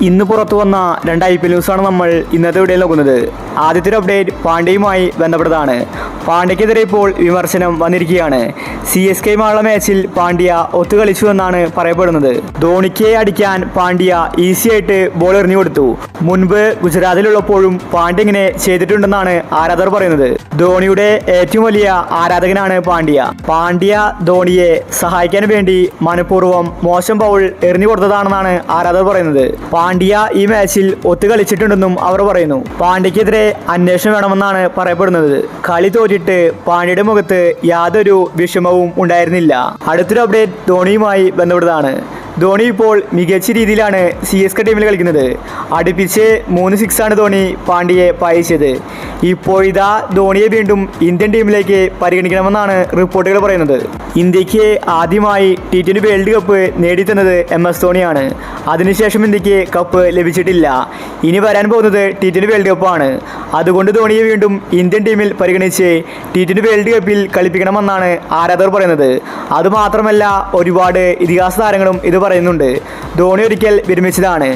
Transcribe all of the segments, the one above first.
ഇന്ന് പുറത്തു വന്ന രണ്ട് IPL ന്യൂസാണ് നമ്മൾ ഇന്നത്തെ വീഡിയോയിൽ നോക്കുന്നത്. ആദ്യത്തെ അപ്ഡേറ്റ് പാണ്ഡ്യയുമായി ബന്ധപ്പെട്ടതാണ്. പാണ്ഡ്യക്കെതിരെ ഇപ്പോൾ വിമർശനം വന്നിരിക്കുകയാണ്. CSKയുമായുള്ള മാച്ചിൽ പാണ്ഡ്യ ഒത്തുകളിച്ചു എന്നാണ് പറയപ്പെടുന്നത്. ധോണിക്ക് അടിക്കാൻ പാണ്ഡ്യ ഈസിയായിട്ട് ബോൾ എറിഞ്ഞു കൊടുത്തു. മുൻപ് ഗുജറാത്തിലുള്ളപ്പോഴും പാണ്ഡ്യ ഇങ്ങനെ ചെയ്തിട്ടുണ്ടെന്നാണ് ആരാധകർ പറയുന്നത്. ധോണിയുടെ ഏറ്റവും വലിയ ആരാധകനാണ് പാണ്ഡ്യ. പാണ്ഡ്യ ധോണിയെ സഹായിക്കാൻ വേണ്ടി മനഃപൂർവ്വം മോശം ബൗൾ എറിഞ്ഞു കൊടുത്തതാണെന്നാണ് ആരാധകർ പറയുന്നത്. പാണ്ഡ്യ ഈ മാച്ചിൽ ഒത്തുകളിച്ചിട്ടുണ്ടെന്നും അവർ പറയുന്നു. പാണ്ഡ്യക്കെതിരെ അന്വേഷണം വേണമെന്നാണ് പറയപ്പെടുന്നത്. കളി തോറ്റിട്ട് പാണ്ഡ്യയുടെ മുഖത്ത് യാതൊരു വിഷമവും ഉണ്ടായിരുന്നില്ല. അടുത്തൊരു അപ്ഡേറ്റ് ധോണിയുമായി ബന്ധപ്പെട്ടതാണ്. ധോണി ഇപ്പോൾ മികച്ച രീതിയിലാണ് CSK ടീമിൽ കളിക്കുന്നത്. അടുപ്പിച്ച് 3 6 ധോണി പാണ്ഡ്യയെ പായിച്ചത്. ഇപ്പോഴിതാ ധോണിയെ വീണ്ടും ഇന്ത്യൻ ടീമിലേക്ക് പരിഗണിക്കണമെന്നാണ് റിപ്പോർട്ടുകൾ പറയുന്നത്. ഇന്ത്യക്ക് ആദ്യമായി T20 വേൾഡ് കപ്പ് നേടിത്തന്നത് MS ധോണിയാണ്. അതിനുശേഷം ഇന്ത്യക്ക് കപ്പ് ലഭിച്ചിട്ടില്ല. ഇനി വരാൻ പോകുന്നത് T20 വേൾഡ് കപ്പാണ്. അതുകൊണ്ട് ധോണിയെ വീണ്ടും ഇന്ത്യൻ ടീമിൽ പരിഗണിച്ച് T20 വേൾഡ് കപ്പിൽ കളിപ്പിക്കണമെന്നാണ് ആരാധകർ പറയുന്നത്. അതുമാത്രമല്ല, ഒരുപാട് ഇതിഹാസ താരങ്ങളും ഇത് പറയുന്നുണ്ട്. ധോണി ഒരിക്കൽ വിരമിച്ചതാണ്.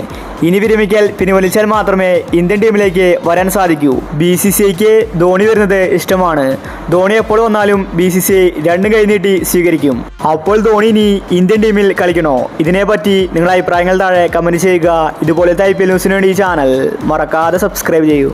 ഇനി വിരമിക്കൽ പിൻവലിച്ചാൽ മാത്രമേ ഇന്ത്യൻ ടീമിലേക്ക് വരാൻ സാധിക്കൂ. BCCIക്ക് ധോണി വരുന്നത് ഇഷ്ടമാണ്. ധോണി എപ്പോൾ വന്നാലും BCCI രണ്ടും കൈ നീട്ടി സ്വീകരിക്കും. അപ്പോൾ ധോണി ഇനി ഇന്ത്യൻ ടീമിൽ കളിക്കണോ? ഇതിനെപ്പറ്റി നിങ്ങളുടെ അഭിപ്രായങ്ങൾ താഴെ കമൻറ്റ് ചെയ്യുക. ഇതുപോലത്തെ IPL ന്യൂസിന് വേണ്ടി ഈ ചാനൽ മറക്കാതെ സബ്സ്ക്രൈബ് ചെയ്യൂ.